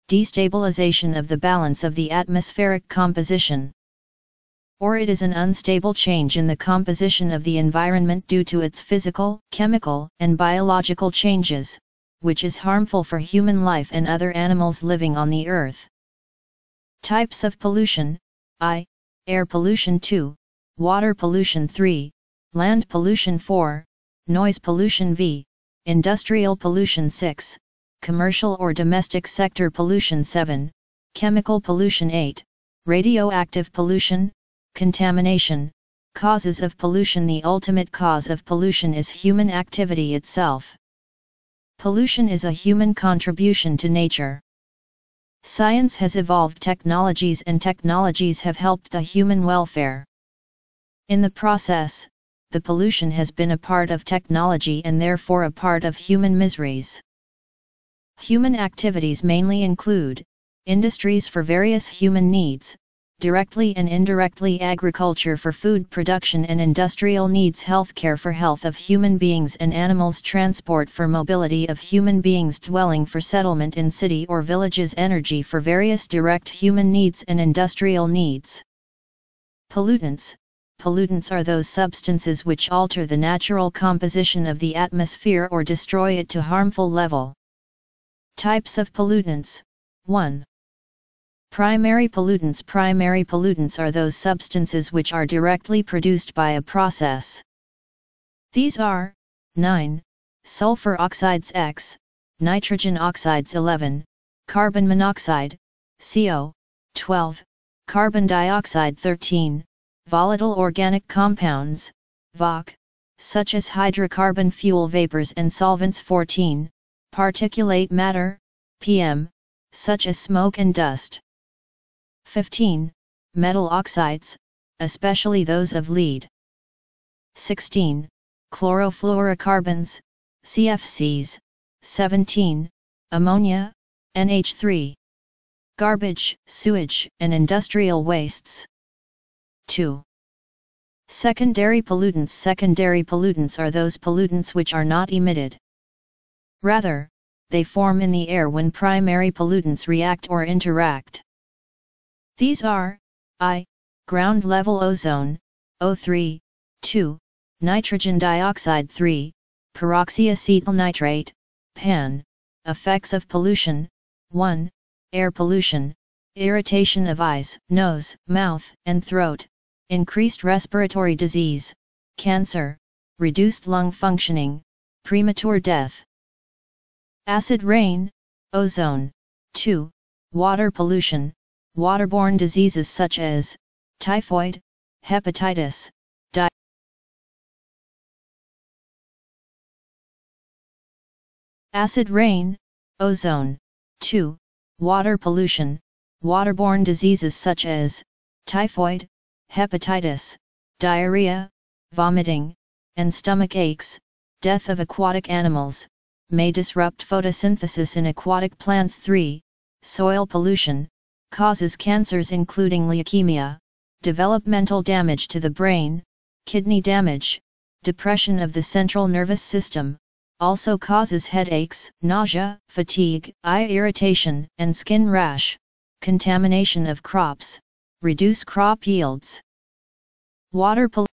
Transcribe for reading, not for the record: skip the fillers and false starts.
destabilization of the balance of the atmospheric composition. Or it is an unstable change in the composition of the environment due to its physical, chemical, and biological changes, which is harmful for human life and other animals living on the earth. Types of pollution: I. Air pollution 2, water pollution 3, land pollution 4, noise pollution v, industrial pollution 6, commercial or domestic sector pollution 7, chemical pollution 8, radioactive pollution, contamination. Causes of pollution: the ultimate cause of pollution is human activity itself. Pollution is a human contribution to nature. Science has evolved technologies, and technologies have helped the human welfare. In the process, the pollution has been a part of technology and therefore a part of human miseries. Human activities mainly include industries for various human needs, directly and indirectly agriculture for food production and industrial needs, healthcare for health of human beings and animals, transport for mobility of human beings, dwelling for settlement in city or villages, energy for various direct human needs and industrial needs. Pollutants. Pollutants are those substances which alter the natural composition of the atmosphere or destroy it to harmful level. Types of pollutants. 1. Primary pollutants. Primary pollutants are those substances which are directly produced by a process. These are 9. Sulfur oxides X, nitrogen oxides 11, carbon monoxide, CO, 12, carbon dioxide 13, volatile organic compounds, VOC, such as hydrocarbon fuel vapors and solvents 14, particulate matter, PM, such as smoke and dust. 15. Metal oxides, especially those of lead. 16. Chlorofluorocarbons, CFCs. 17. Ammonia, NH3. Garbage, sewage, and industrial wastes. 2. Secondary pollutants. Secondary pollutants are those pollutants which are not emitted. Rather, they form in the air when primary pollutants react or interact. These are I. Ground level ozone, O3, 2. Nitrogen dioxide 3, peroxyacetyl nitrate, PAN. Effects of pollution. 1. Air pollution, irritation of eyes, nose, mouth, and throat, increased respiratory disease, cancer, reduced lung functioning, premature death. Acid rain, ozone. 2. Water pollution, waterborne diseases such as typhoid, hepatitis, diarrhea. Acid rain, ozone. 2. Water pollution, waterborne diseases such as typhoid, hepatitis, diarrhea, vomiting, and stomach aches. Death of aquatic animals, may disrupt photosynthesis in aquatic plants. 3. Soil pollution, causes cancers including leukemia, developmental damage to the brain, kidney damage, depression of the central nervous system, also causes headaches, nausea, fatigue, eye irritation, and skin rash. Contamination of crops, reduce crop yields. Water pollution.